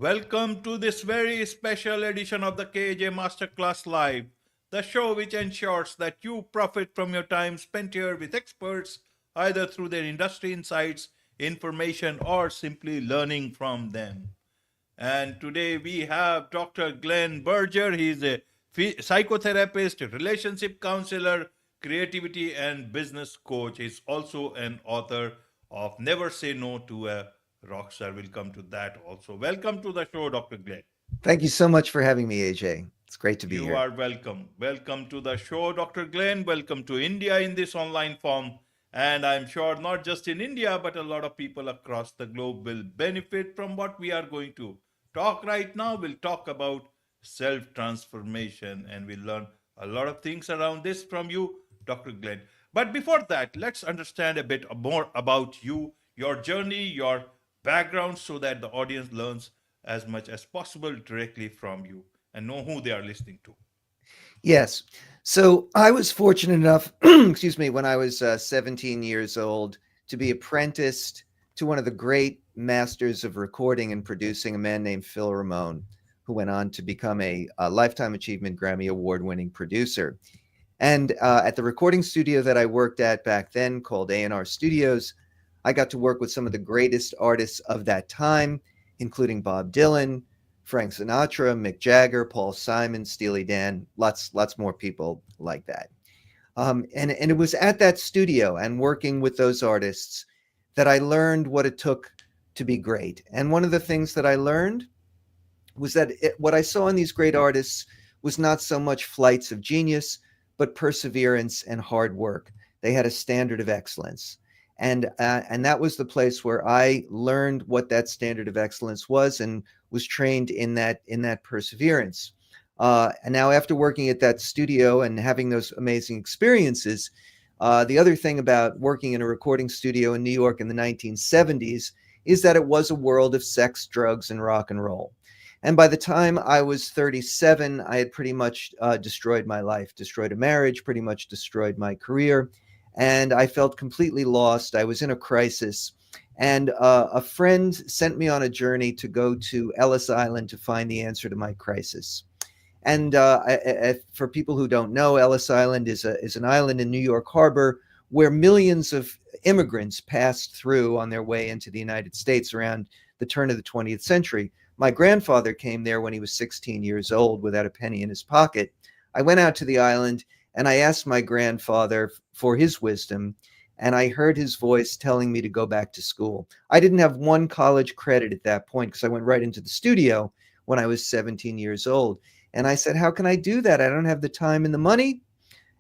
Welcome to this very special edition of the KJ Masterclass Live, the show which ensures that you profit from your time spent here with experts, either through their industry insights, information, or simply learning from them. And today we have Dr. Glenn Berger. He's a psychotherapist, relationship counselor, creativity and business coach. He's also an author of Never Say No to a Rockstar. We'll come to that also. Welcome to the show, Dr. Glenn. Thank you so much for having me, AJ. It's great to be You here. are welcome. Welcome to the show, Dr. Glenn. Welcome to India in this online form. And I'm sure not just in India, but a lot of people across the globe will benefit from what we are going to talk right now. We'll talk about self transformation and we'll learn a lot of things around this from you, Dr. Glenn. But before that, let's understand a bit more about you, your journey, your background, so that the audience learns as much as possible directly from you and know who they are listening to. Yes. So I was fortunate enough, excuse me, when I was 17 years old to be apprenticed to one of the great masters of recording and producing, a man named Phil Ramone, who went on to become a Lifetime Achievement Grammy Award winning producer. And at the recording studio that I worked at back then, called A&R Studios, I got to work with some of the greatest artists of that time, including Bob Dylan, Frank Sinatra, Mick Jagger, Paul Simon, Steely Dan, lots more people like that. And it was at that studio and working with those artists that I learned what it took to be great. And one of the things that I learned was that what I saw in these great artists was not so much flights of genius, but perseverance and hard work. They had a standard of excellence. And that was the place where I learned what that standard of excellence was and was trained in that perseverance. And now, after working at that studio and having those amazing experiences, the other thing about working in a recording studio in New York in the 1970s is that it was a world of sex, drugs, and rock and roll. And by the time I was 37, I had pretty much destroyed my life, destroyed a marriage, pretty much destroyed my career. And I felt completely lost. I was in a crisis. And a friend sent me on a journey to go to Ellis Island to find the answer to my crisis. And for people who don't know, Ellis Island is an island in New York Harbor where millions of immigrants passed through on their way into the United States around the turn of the 20th century. My grandfather came there when he was 16 years old without a penny in his pocket. I went out to the island and I asked my grandfather for his wisdom, and I heard his voice telling me to go back to school. I didn't have one college credit at that point because I went right into the studio when I was 17 years old. And I said, how can I do that? I don't have the time and the money.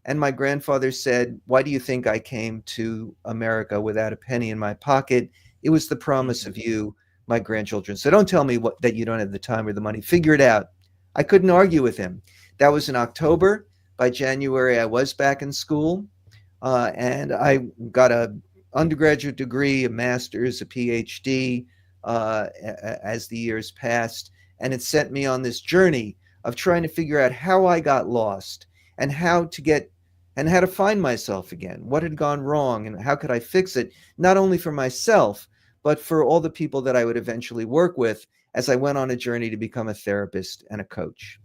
And my grandfather said, why do you think I came to America without a penny in my pocket? It was the promise of you, my grandchildren. So don't tell me that you don't have the time or the money. Figure it out. I couldn't argue with him. That was in October. By January, I was back in school, and I got an undergraduate degree, a master's, a PhD as the years passed. And it sent me on this journey of trying to figure out how I got lost and how to find myself again. What had gone wrong and how could I fix it, not only for myself, but for all the people that I would eventually work with as I went on a journey to become a therapist and a coach.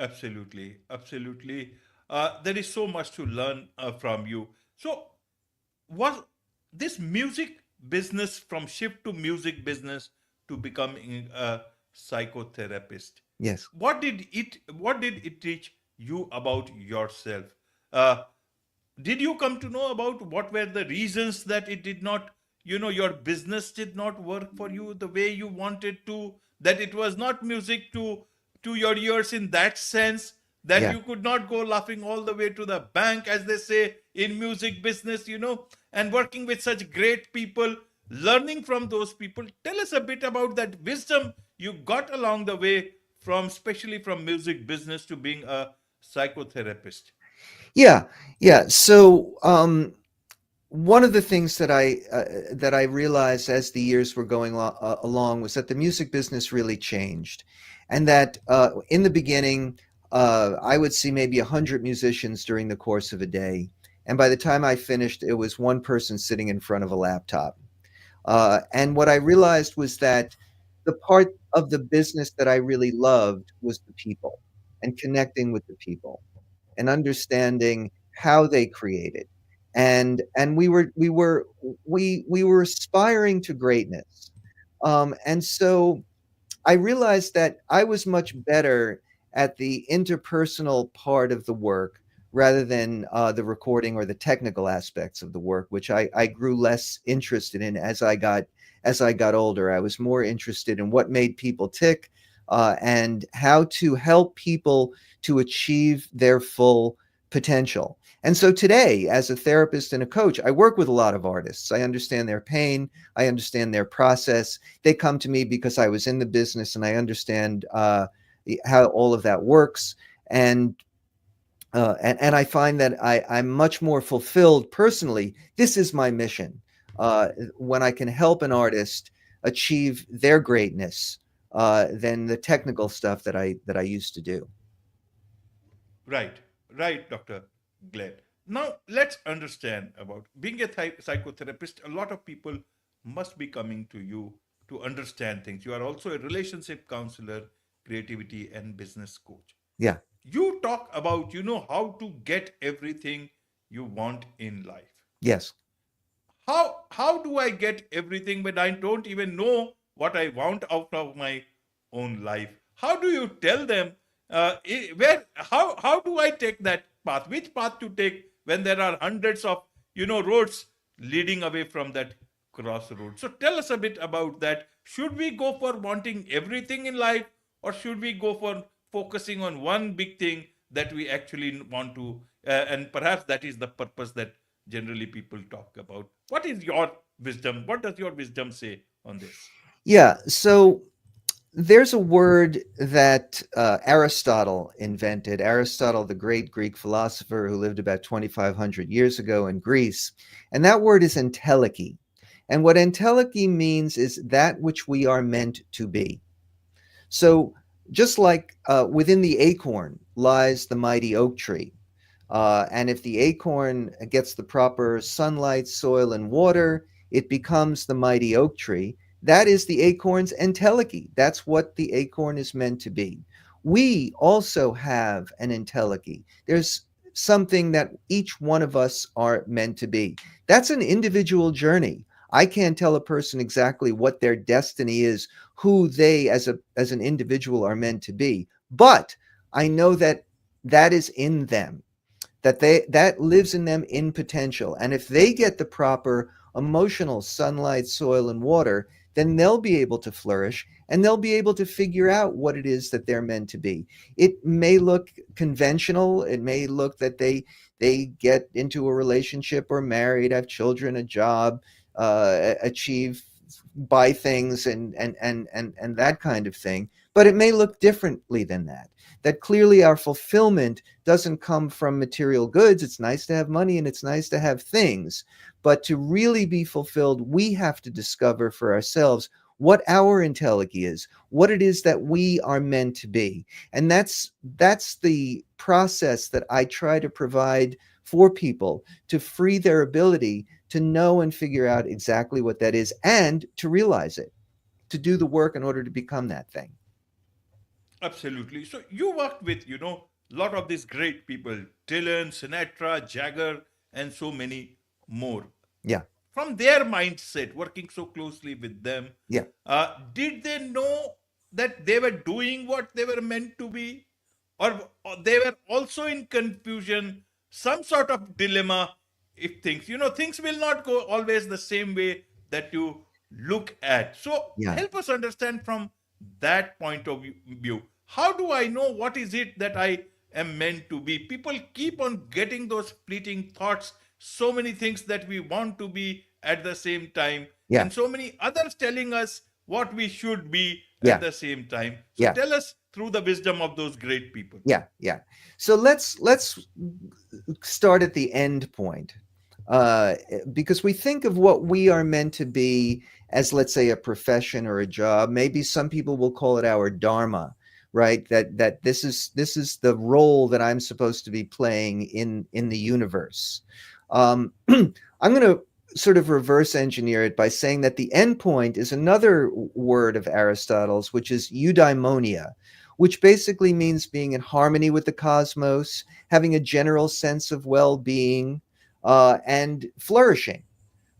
Absolutely, absolutely. There is so much to learn from you. So, was this music business from shift to music business to becoming a psychotherapist? Yes. What did it teach you about yourself? Uh, did you come to know about what were the reasons that it did not, your business did not work for you the way you wanted to, that it was not music to your ears in that sense, that Yeah. you could not go laughing all the way to the bank, as they say in music business, and working with such great people, learning from those people? Tell us a bit about that wisdom you got along the way, from especially from music business to being a psychotherapist. Yeah. Yeah. So one of the things that I realized as the years were going along was that the music business really changed, and that in the beginning, I would see maybe 100 musicians during the course of a day, and by the time I finished, it was one person sitting in front of a laptop. And what I realized was that the part of the business that I really loved was the people and connecting with the people and understanding how they created. And we were aspiring to greatness. And so I realized that I was much better at the interpersonal part of the work rather than the recording or the technical aspects of the work, which I grew less interested in as I got older. I was more interested in what made people tick and how to help people to achieve their full potential. And so today, as a therapist and a coach, I work with a lot of artists. I understand their pain. I understand their process. They come to me because I was in the business and I understand how all of that works. And I find that I'm much more fulfilled personally. This is my mission. When I can help an artist achieve their greatness than the technical stuff that I used to do. Right, right, Dr. Glenn. Now, let's understand about being a psychotherapist. A lot of people must be coming to you to understand things. You are also a relationship counselor, creativity, and business coach. Yeah. You talk about, how to get everything you want in life. Yes. How do I get everything when I don't even know what I want out of my own life? How do you tell them where how do I take that path? Which path to take when there are hundreds of roads leading away from that crossroad? So tell us a bit about that. Should we go for wanting everything in life, or should we go for focusing on one big thing that we actually want to, and perhaps that is the purpose that generally people talk about? What is your wisdom? What does your wisdom say on this? Yeah. So there's a word that Aristotle invented. Aristotle, the great Greek philosopher who lived about 2,500 years ago in Greece. And that word is entelechy. And what entelechy means is that which we are meant to be. So just like within the acorn lies the mighty oak tree. And if the acorn gets the proper sunlight, soil, and water, it becomes the mighty oak tree. That is the acorn's entelechy. That's what the acorn is meant to be. We also have an entelechy. There's something that each one of us are meant to be. That's an individual journey. I can't tell a person exactly what their destiny is, who they as an individual are meant to be. But I know that that is in them, that lives in them in potential. And if they get the proper emotional sunlight, soil, and water, then they'll be able to flourish and they'll be able to figure out what it is that they're meant to be. It may look conventional. It may look that they get into a relationship or married, have children, a job, achieve, buy things, and that kind of thing. But it may look differently than that. That clearly our fulfillment doesn't come from material goods. It's nice to have money and it's nice to have things. But to really be fulfilled, we have to discover for ourselves what our entelechy is, what it is that we are meant to be. And that's the process that I try to provide for people to free their ability to know and figure out exactly what that is and to realize it, to do the work in order to become that thing. Absolutely. So you worked with, a lot of these great people, Dylan, Sinatra, Jagger, and so many more. Yeah. From their mindset, working so closely with them, Yeah. did they know that they were doing what they were meant to be? Or they were also in confusion, some sort of dilemma? If things will not go always the same way that you look at. So Yeah. help us understand from that point of view. How do I know what is it that I am meant to be? People keep on getting those fleeting thoughts, so many things that we want to be at the same time, Yeah. and so many others telling us what we should be at Yeah. the same time. So Yeah. tell us through the wisdom of those great people. Yeah. Yeah. So let's start at the end point, because we think of what we are meant to be as, let's say, a profession or a job. Maybe some people will call it our dharma, right? That this is the role that I'm supposed to be playing in the universe. I'm going to sort of reverse engineer it by saying that the end point is another word of Aristotle's, which is eudaimonia, which basically means being in harmony with the cosmos, having a general sense of well-being, and flourishing.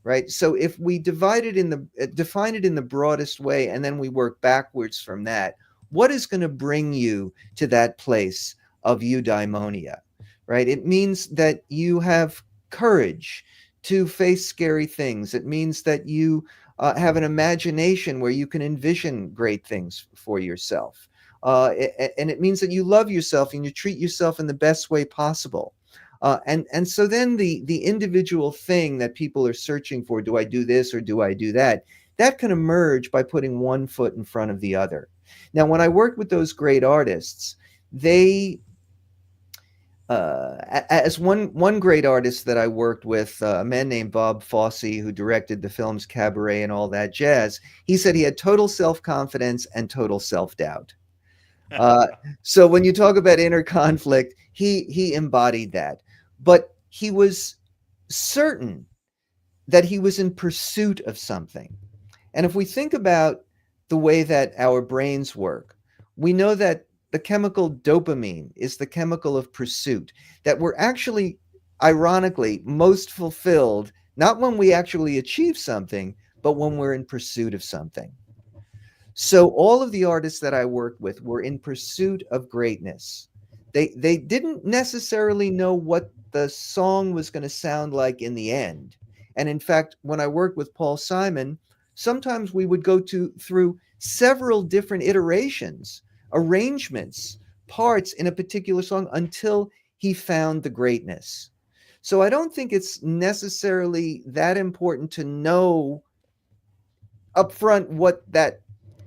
Right. So if we define it in the broadest way, and then we work backwards from that, what is going to bring you to that place of eudaimonia? Right. It means that you have courage to face scary things. It means that you have an imagination where you can envision great things for yourself. And it means that you love yourself and you treat yourself in the best way possible. And so then the individual thing that people are searching for, do I do this or do I do that? That can emerge by putting one foot in front of the other. Now, when I worked with those great artists, they as one great artist that I worked with, a man named Bob Fosse, who directed the films Cabaret and all that jazz, he said he had total self-confidence and total self-doubt. Uh, so when you talk about inner conflict, he embodied that, but he was certain that he was in pursuit of something. And if we think about the way that our brains work, we know that the chemical dopamine is the chemical of pursuit, that we're actually, ironically, most fulfilled not when we actually achieve something, but when we're in pursuit of something. So all of the artists that I worked with were in pursuit of greatness. They didn't necessarily know what the song was going to sound like in the end. And in fact, when I worked with Paul Simon, sometimes we would go through several different iterations, arrangements, parts in a particular song until he found the greatness. So I don't think it's necessarily that important to know upfront what that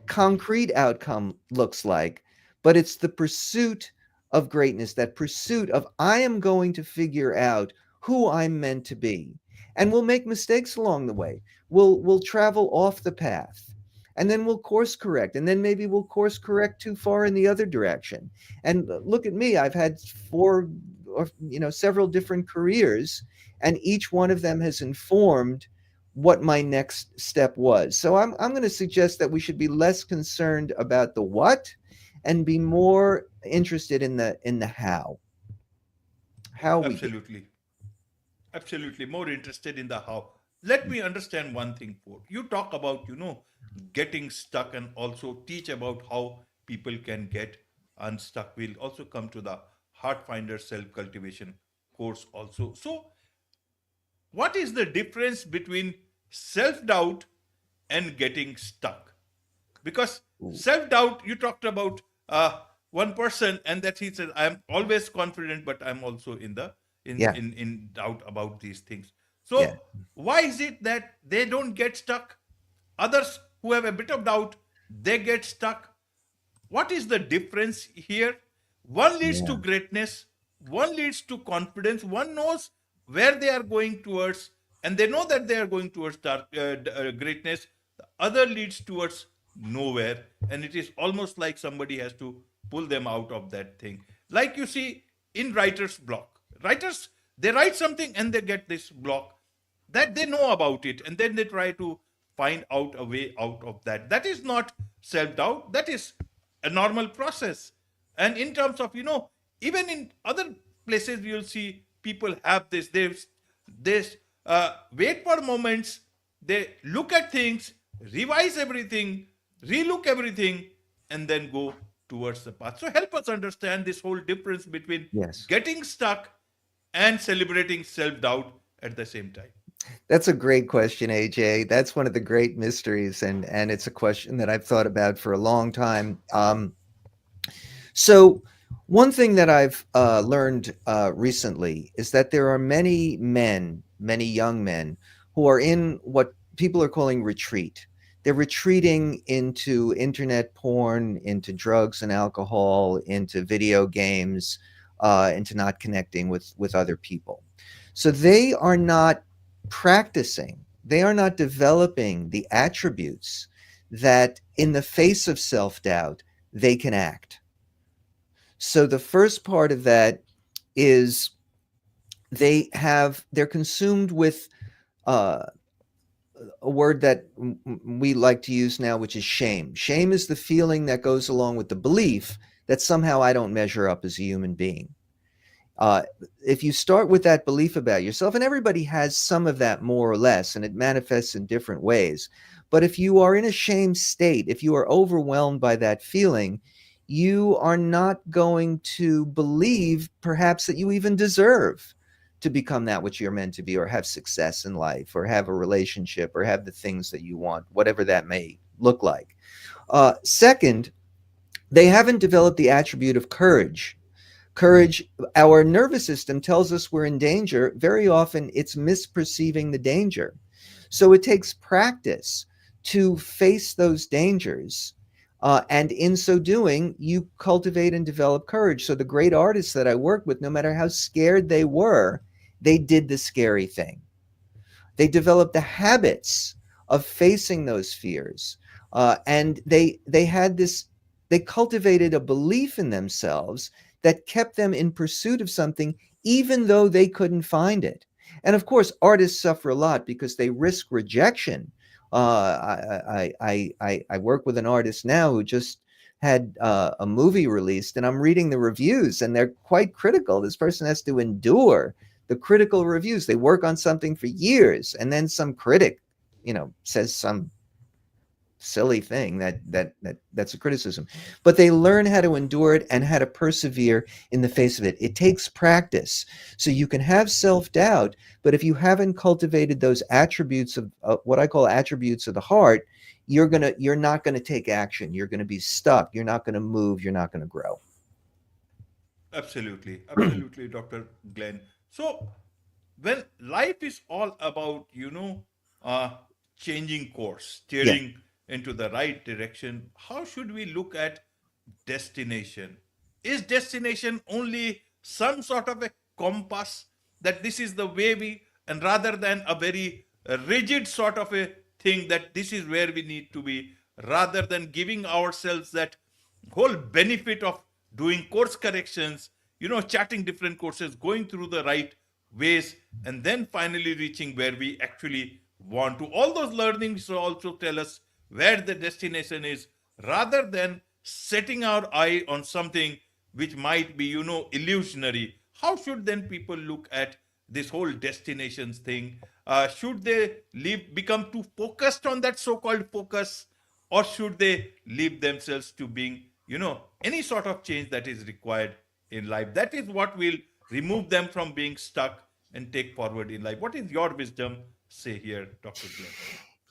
concrete outcome looks like, but it's the pursuit of greatness, that pursuit of I am going to figure out who I'm meant to be. And we'll make mistakes along the way. We'll travel off the path. And then we'll course correct. And then maybe we'll course correct too far in the other direction. And look at me, I've had four or several different careers, and each one of them has informed what my next step was. So I'm going to suggest that we should be less concerned about the what and be more interested in the how we get. Absolutely. Absolutely. More interested in the how. Let me understand one thing for you. Talk about, getting stuck and also teach about how people can get unstuck. We'll also come to the Heart Finder self cultivation course also. So, what is the difference between self doubt and getting stuck? Because self doubt, you talked about one person, and that he said, "I'm always confident, but I'm also in the Yeah, in doubt about these things." yeah, So why is it that they don't get stuck? Others who have a bit of doubt, they get stuck. What is the difference here? One leads to yeah, greatness, one leads to confidence, one knows where they are going towards, and they know that they are going towards greatness. The other leads towards nowhere, and it is almost like somebody has to pull them out of that thing. Like you see in writer's block. Writers, they write something and they get this block that they know about it, and then they try to find out a way out of that. That is not self doubt, that is a normal process. And in terms of, even in other places, you'll see people have this wait for moments, they look at things, revise everything, relook everything, and then go towards the path. So help us understand this whole difference between yes. getting stuck and celebrating self doubt at the same time. That's a great question, AJ. That's one of the great mysteries, and it's a question that I've thought about for a long time. So one thing that I've learned recently is that there are many men, many young men, who are in what people are calling retreat. They're retreating into internet porn, into drugs and alcohol, into video games, into not connecting with other people. So they are not practicing, they are not developing the attributes that in the face of self-doubt they can act. So the first part of that is they're consumed with uh, a word that we like to use now, which is shame. Shame is the feeling that goes along with the belief that somehow I don't measure up as a human being. Uh, if you start with that belief about yourself, and everybody has some of that more or less, and it manifests in different ways. But if you are in a shame state, if you are overwhelmed by that feeling, you are not going to believe perhaps that you even deserve to become that which you're meant to be, or have success in life, or have a relationship, or have the things that you want, whatever that may look like. Second, they haven't developed the attribute of courage. Courage, our nervous system tells us we're in danger. Very often it's misperceiving the danger. So it takes practice to face those dangers. And in so doing, you cultivate and develop courage. So the great artists that I work with, no matter how scared they were, they did the scary thing. They developed the habits of facing those fears, and they had this. They cultivated a belief in themselves that kept them in pursuit of something, even though they couldn't find it. And of course, artists suffer a lot because they risk rejection. I work with an artist now who just had a movie released, and I'm reading the reviews, and they're quite critical. This person has to endure the critical reviews. They work on something for years, and then some critic, says some silly thing that's a criticism. But they learn how to endure it and how to persevere in the face of it. It takes practice. So you can have self-doubt, but if you haven't cultivated those attributes of what I call attributes of the heart, you're not going to take action. You're going to be stuck. You're not going to move. You're not going to grow. Absolutely, absolutely, Dr. Glenn. So, when life is all about, uh, changing course, Yeah. steering into the right direction, how should we look at destination? Is destination only some sort of a compass that this is the way we, and rather than a very rigid sort of a thing that this is where we need to be, rather than giving ourselves that whole benefit of doing course corrections, chatting different courses, going through the right ways, and then finally reaching where we actually want to. All those learnings also tell us where the destination is, rather than setting our eye on something which might be, illusionary. How should then people look at this whole destinations thing? Should they become too focused on that so-called focus, or should they leave themselves to being, any sort of change that is required in life? That is what will remove them from being stuck and take forward in life. What is your wisdom say here, Dr. Glenn?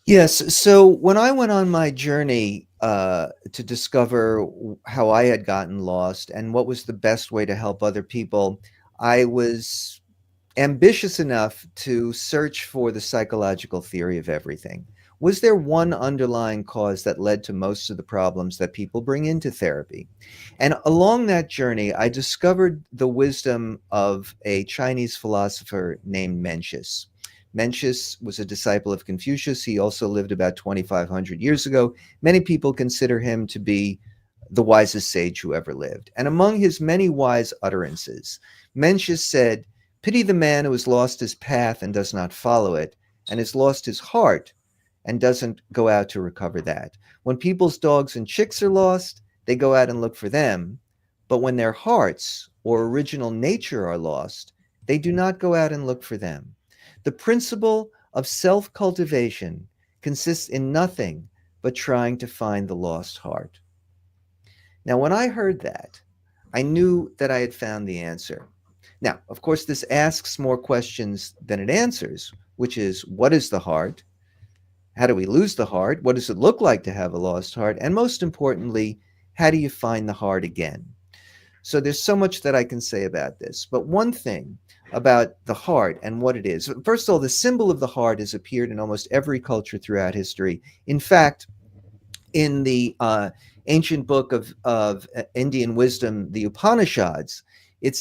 Yes. So when I went on my journey to discover how I had gotten lost and what was the best way to help other people, I was ambitious enough to search for the psychological theory of everything. Was there one underlying cause that led to most of the problems that people bring into therapy? And along that journey, I discovered the wisdom of a Chinese philosopher named Mencius. Mencius was a disciple of Confucius. He also lived about 2,500 years ago. Many people consider him to be the wisest sage who ever lived. And among his many wise utterances, Mencius said, "Pity the man who has lost his path and does not follow it, and has lost his heart and doesn't go out to recover that. When people's dogs and chicks are lost, they go out and look for them. But when their hearts or original nature are lost, they do not go out and look for them. The principle of self cultivation consists in nothing but trying to find the lost heart." Now, when I heard that, I knew that I had found the answer. Now, of course, this asks more questions than it answers, which is, what is the heart? How do we lose the heart? What does it look like to have a lost heart? And most importantly, how do you find the heart again? So there's so much that I can say about this. But one thing about the heart and what it is, first of all, the symbol of the heart has appeared in almost every culture throughout history. In fact, in the ancient book of Indian wisdom, the Upanishads, it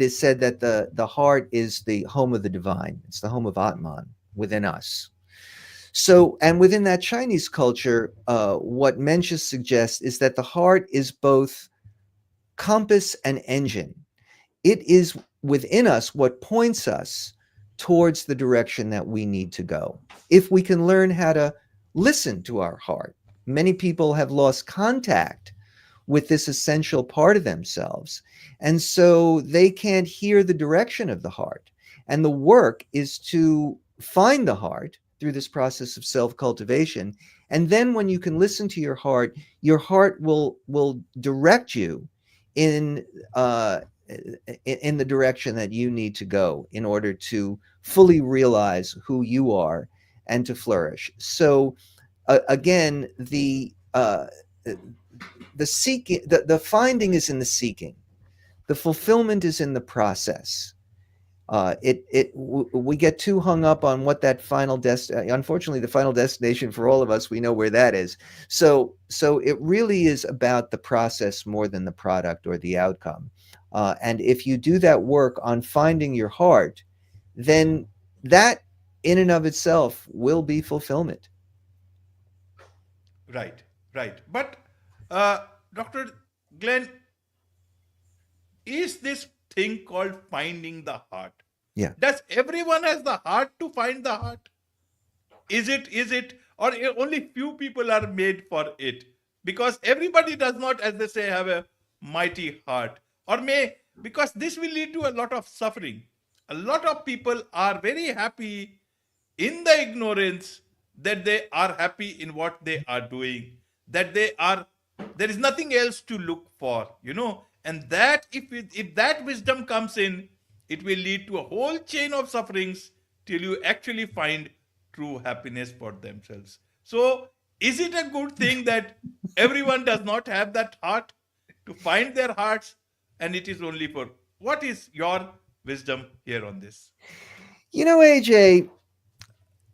is said that the heart is the home of the divine. It's the home of Atman within us. So, and within that Chinese culture, what Mencius suggests is that the heart is both compass and engine. It is within us what points us towards the direction that we need to go. If we can learn how to listen to our heart, many people have lost contact with this essential part of themselves. And so they can't hear the direction of the heart. And the work is to find the heart through this process of self cultivation. And then when you can listen to your heart will direct you in uh, in the direction that you need to go in order to fully realize who you are and to flourish. So again, the seeking, the finding is in the seeking. The fulfillment is in the process. We get too hung up on what that unfortunately, the final destination for all of us, we know where that is. So it really is about the process more than the product or the outcome. And if you do that work on finding your heart, then that in and of itself will be fulfillment. Right, right. But, uh, Dr. Glenn, is this thing called finding the heart? Yeah. Does everyone has the heart to find the heart? Is it, or only few people are made for it? Because everybody does not, as they say, have a mighty heart. Or may, because this will lead to a lot of suffering. A lot of people are very happy in the ignorance that they are happy in what they are doing, that there is nothing else to look for, and that if that wisdom comes in, it will lead to a whole chain of sufferings till you actually find true happiness for themselves. So is it a good thing that everyone does not have that heart to find their hearts, and it is only for, what is your wisdom here on this? AJ,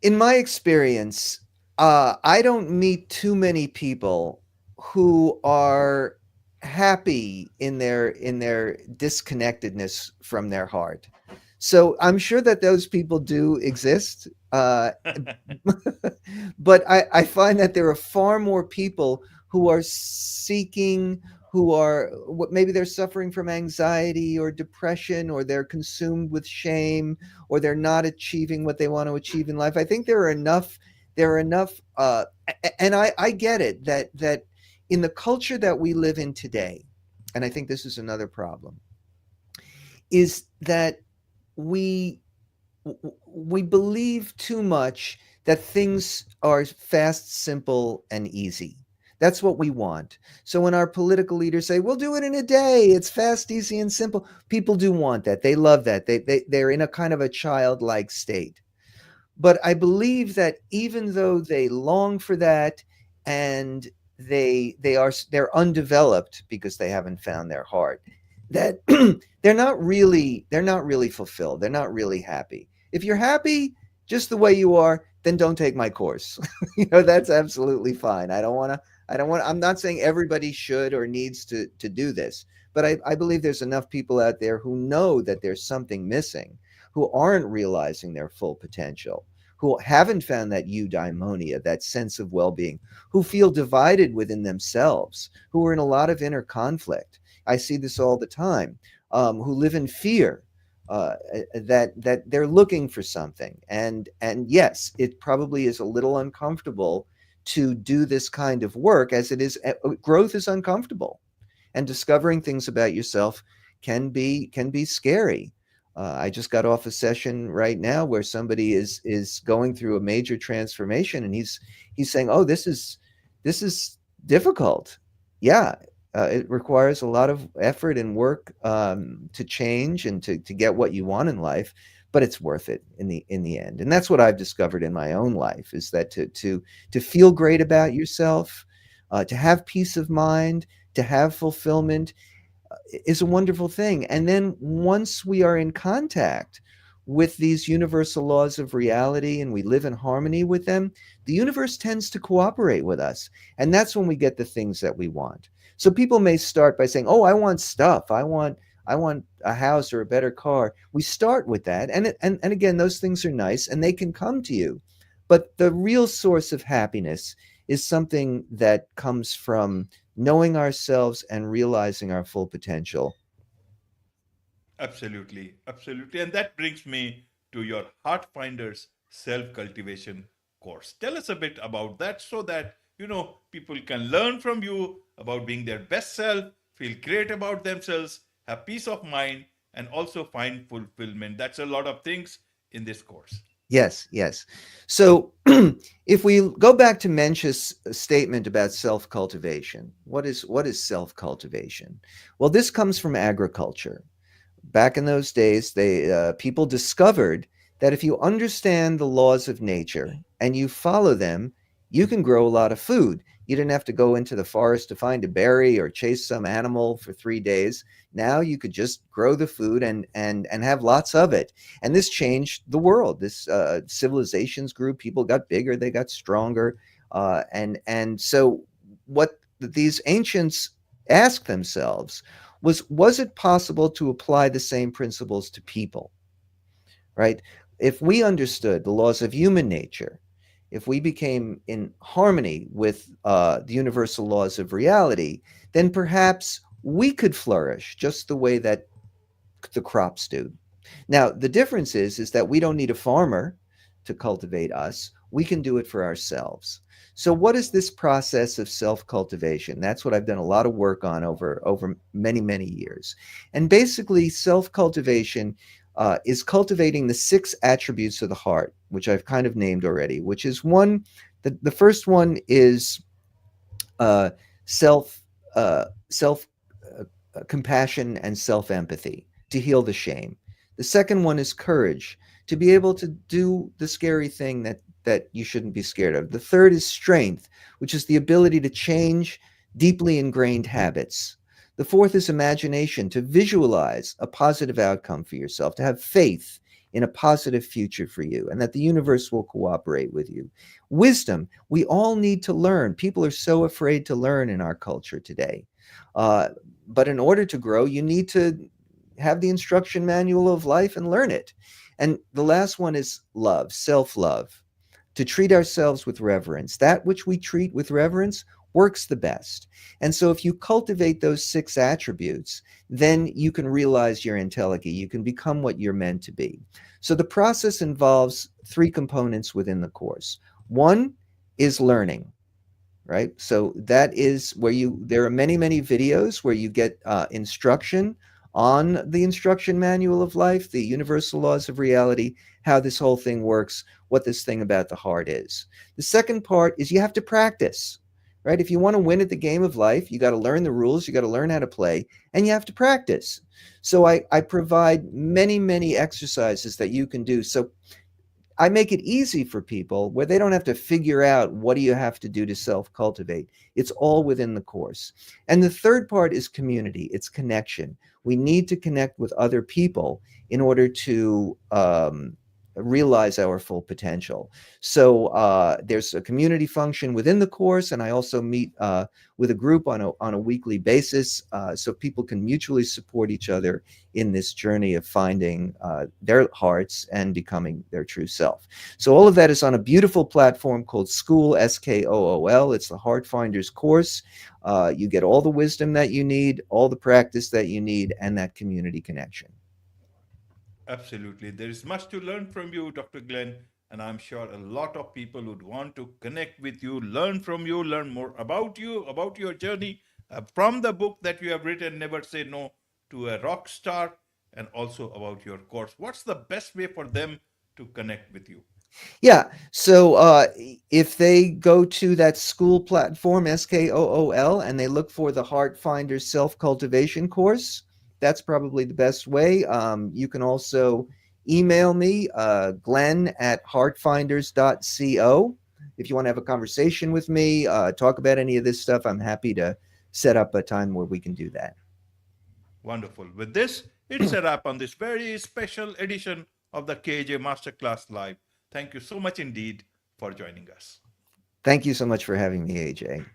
in my experience, I don't meet too many people who are happy in their disconnectedness from their heart. So I'm sure that those people do exist. But I find that there are far more people who are seeking, who are maybe they're suffering from anxiety or depression, or they're consumed with shame, or they're not achieving what they want to achieve in life. I think there are enough, and I get it that in the culture that we live in today, and I think this is another problem, is that we we believe too much that things are fast, simple, and easy. That's what we want. So when our political leaders say, we'll do it in a day, it's fast, easy, and simple, people do want that. They love that. They're in a kind of a childlike state. But I believe that even though they long for that, and they're undeveloped because they haven't found their heart, that they're not really fulfilled. They're not really happy. If you're happy just the way you are, then don't take my course. That's absolutely fine. I'm not saying everybody should or needs to do this, but I believe there's enough people out there who know that there's something missing, who aren't realizing their full potential, who haven't found that eudaimonia, that sense of well-being, who feel divided within themselves, who are in a lot of inner conflict. I see this all the time, who live in fear, that they're looking for something, and yes, it probably is a little uncomfortable to do this kind of work, as it is. Growth is uncomfortable, and discovering things about yourself can be scary. I just got off a session right now where somebody is going through a major transformation, and he's saying, "Oh, this is difficult." Yeah, it requires a lot of effort and work, to change and to get what you want in life, but it's worth it in the end. And that's what I've discovered in my own life, is that to feel great about yourself, to have peace of mind, to have fulfillment, is a wonderful thing. And then once we are in contact with these universal laws of reality and we live in harmony with them, the universe tends to cooperate with us. And that's when we get the things that we want. So people may start by saying, "Oh, I want stuff. I want a house or a better car." We start with that. And again, those things are nice and they can come to you. But the real source of happiness is something that comes from knowing ourselves and realizing our full potential. Absolutely, absolutely. And that brings me to your Heart Finders self cultivation course. Tell us a bit about that so that people can learn from you about being their best self, feel great about themselves, have peace of mind, and also find fulfillment. That's a lot of things in this course. Yes, yes. So if we go back to Mensch's statement about self-cultivation, what is self-cultivation? Well, this comes from agriculture. Back in those days, people discovered that if you understand the laws of nature and you follow them, you can grow a lot of food. You didn't have to go into the forest to find a berry or chase some animal for 3 days. Now you could just grow the food and have lots of it. And this changed the world. This civilizations grew. People got bigger. They got stronger. And so what these ancients asked themselves was it possible to apply the same principles to people, right? If we understood the laws of human nature, if we became in harmony with the universal laws of reality, then perhaps we could flourish just the way that the crops do. Now, the difference is that we don't need a farmer to cultivate us. We can do it for ourselves. So what is this process of self-cultivation? That's what I've done a lot of work on over many, many years. And basically, self-cultivation is cultivating the 6 attributes of the heart, which I've kind of named already, which is the first one is uh, self self compassion and self empathy to heal the shame. The second one is courage to be able to do the scary thing that you shouldn't be scared of. The third is strength, which is the ability to change deeply ingrained habits. The fourth is imagination, to visualize a positive outcome for yourself, to have faith in a positive future for you, and that the universe will cooperate with you. Wisdom, we all need to learn. People are so afraid to learn in our culture today. Uh, but in order to grow, you need to have the instruction manual of life and learn it. And the last one is love, self-love, to treat ourselves with reverence. That which we treat with reverence works the best. And so if you cultivate those 6 attributes, then you can realize your entelechy. You can become what you're meant to be. So the process involves 3 components within the course. One is learning, right? So that is where there are many, many videos where you get instruction on the instruction manual of life, the universal laws of reality, how this whole thing works, what this thing about the heart is. The second part is you have to practice, right? If you want to win at the game of life, you got to learn the rules, you got to learn how to play, and you have to practice. So I provide many, many exercises that you can do. So I make it easy for people where they don't have to figure out what do you have to do to self-cultivate. It's all within the course. And the third part is community. It's connection. We need to connect with other people in order to realize our full potential. So there's a community function within the course, and I also meet with a group on a weekly basis, so people can mutually support each other in this journey of finding their hearts and becoming their true self. So all of that is on a beautiful platform called School, SKOOL. It's the Heart Finders course. You get all the wisdom that you need, all the practice that you need, and that community connection. Absolutely. There is much to learn from you, Dr. Glenn, and I'm sure a lot of people would want to connect with you, learn from you, learn more about you, about your journey, from the book that you have written, Never Say No to a Rock Star, and also about your course. What's the best way for them to connect with you? Yeah. So if they go to that school platform, SKOOL, and they look for the Heart Finder Self Cultivation course, that's probably the best way. You can also email me, Glenn at heartfinders.co. If you want to have a conversation with me, talk about any of this stuff, I'm happy to set up a time where we can do that. Wonderful. With this, it's a wrap on this very special edition of the KJ Masterclass Live. Thank you so much indeed for joining us. Thank you so much for having me, AJ.